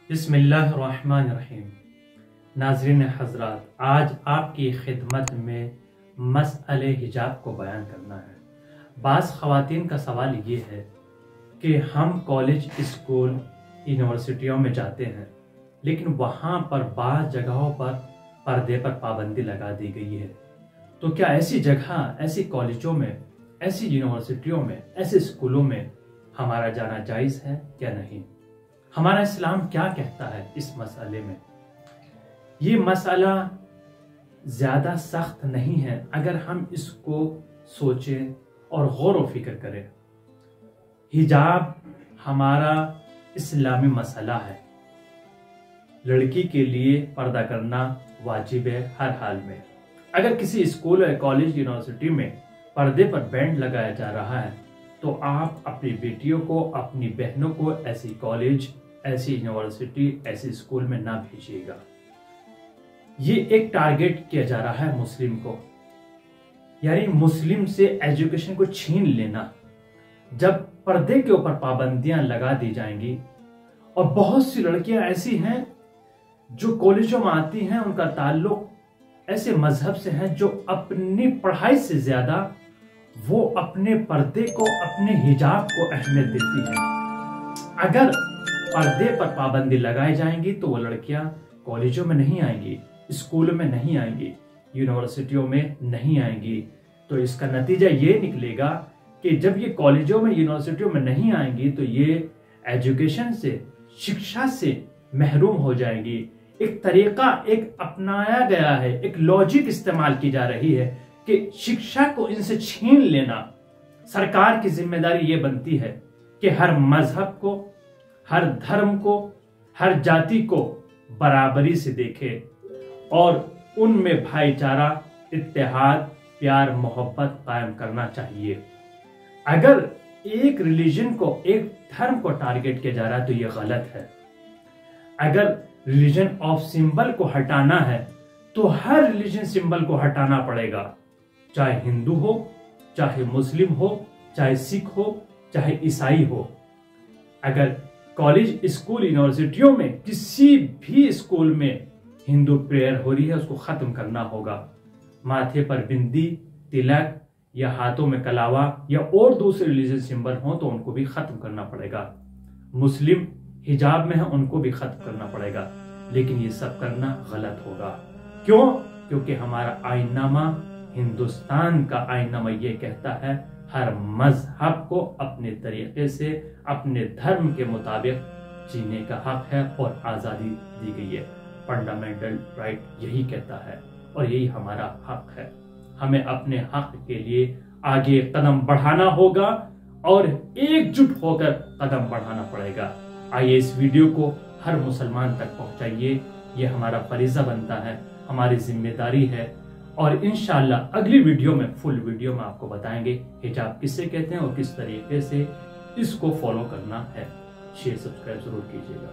بسم اللہ الرحمن الرحیم۔ ناظرین حضرات، آج آپ کی خدمت میں مسئلہ حجاب کو بیان کرنا ہے۔ بعض خواتین کا سوال یہ ہے کہ ہم کالج، اسکول، یونیورسٹیوں میں جاتے ہیں لیکن وہاں پر بعض جگہوں پر پردے پر پابندی لگا دی گئی ہے، تو کیا ایسی جگہ، ایسی کالجوں میں، ایسی یونیورسٹیوں میں، ایسے اسکولوں میں ہمارا جانا جائز ہے یا نہیں؟ ہمارا اسلام کیا کہتا ہے اس مسئلے میں؟ یہ مسئلہ زیادہ سخت نہیں ہے اگر ہم اس کو سوچیں اور غور و فکر کریں۔ حجاب ہمارا اسلامی مسئلہ ہے۔ لڑکی کے لیے پردہ کرنا واجب ہے ہر حال میں۔ اگر کسی اسکول یا کالج، یونیورسٹی میں پردے پر بینڈ لگایا جا رہا ہے تو آپ اپنی بیٹیوں کو، اپنی بہنوں کو ایسی کالج، ایسی یونیورسٹی، ایسی اسکول میں نہ بھیجیے گا۔ یہ ایک ٹارگٹ کیا جا رہا ہے مسلم کو، یعنی مسلم سے ایجوکیشن کو چھین لینا۔ جب پردے کے اوپر پابندیاں لگا دی جائیں گی، اور بہت سی لڑکیاں ایسی ہیں جو کالجوں میں آتی ہیں، ان کا تعلق ایسے مذہب سے ہے جو اپنی پڑھائی سے زیادہ وہ اپنے پردے کو، اپنے حجاب کو اہمیت دیتی ہیں۔ اگر پردے پر پابندی لگائی جائیں گی تو وہ لڑکیاں کالجوں میں نہیں آئیں گی، اسکولوں میں نہیں آئیں گی، یونیورسٹیوں میں نہیں آئیں گی۔ تو اس کا نتیجہ یہ نکلے گا کہ جب یہ کالجوں میں، یونیورسٹیوں میں نہیں آئیں گی تو یہ ایجوکیشن سے، شکشا سے محروم ہو جائیں گی۔ ایک طریقہ اپنایا گیا ہے، ایک لاجک استعمال کی جا رہی ہے کہ شکشا کو ان سے چھین لینا۔ سرکار کی ذمہ داری یہ بنتی ہے کہ ہر مذہب کو، ہر دھرم کو، ہر جاتی کو برابری سے دیکھے اور ان میں بھائی چارہ، اتحاد، پیار، محبت قائم کرنا چاہیے۔ اگر ایک ریلیجن کو، ایک دھرم کو ٹارگٹ کیا جا رہا ہے تو یہ غلط ہے۔ اگر ریلیجن آف سمبل کو ہٹانا ہے تو ہر ریلیجن سمبل کو ہٹانا پڑے گا، چاہے ہندو ہو، چاہے مسلم ہو، چاہے سکھ ہو، چاہے عیسائی ہو۔ اگر کالج، اسکول، یونیورسٹیوں میں کسی بھی اسکول میں ہندو پریئر ہو رہی ہے، اس کو ختم کرنا ہوگا۔ ماتھے پر بندی، تلک یا ہاتھوں میں کلاوا یا اور دوسرے ریلیجن سمبل ہوں تو ان کو بھی ختم کرنا پڑے گا۔ مسلم حجاب میں ہیں، ان کو بھی ختم کرنا پڑے گا، لیکن یہ سب کرنا غلط ہوگا۔ کیوں؟ کیونکہ ہمارا آئین نامہ، ہندوستان کا آئین نامہ یہ کہتا ہے ہر مذہب کو اپنے طریقے سے، اپنے دھرم کے مطابق جینے کا حق ہے اور آزادی دی گئی ہے۔ فنڈامنٹل رائٹ یہی کہتا ہے اور یہی ہمارا حق ہے۔ ہمیں اپنے حق کے لیے آگے قدم بڑھانا ہوگا اور ایک جٹ ہو کر قدم بڑھانا پڑے گا۔ آئیے اس ویڈیو کو ہر مسلمان تک پہنچائیے، یہ ہمارا فریضہ بنتا ہے، ہماری ذمہ داری ہے، اور انشاءاللہ اگلی ویڈیو میں، فل ویڈیو میں آپ کو بتائیں گے حجاب کسے کہتے ہیں اور کس طریقے سے اس کو فالو کرنا ہے۔ شیئر، سبسکرائب ضرور کیجیے گا۔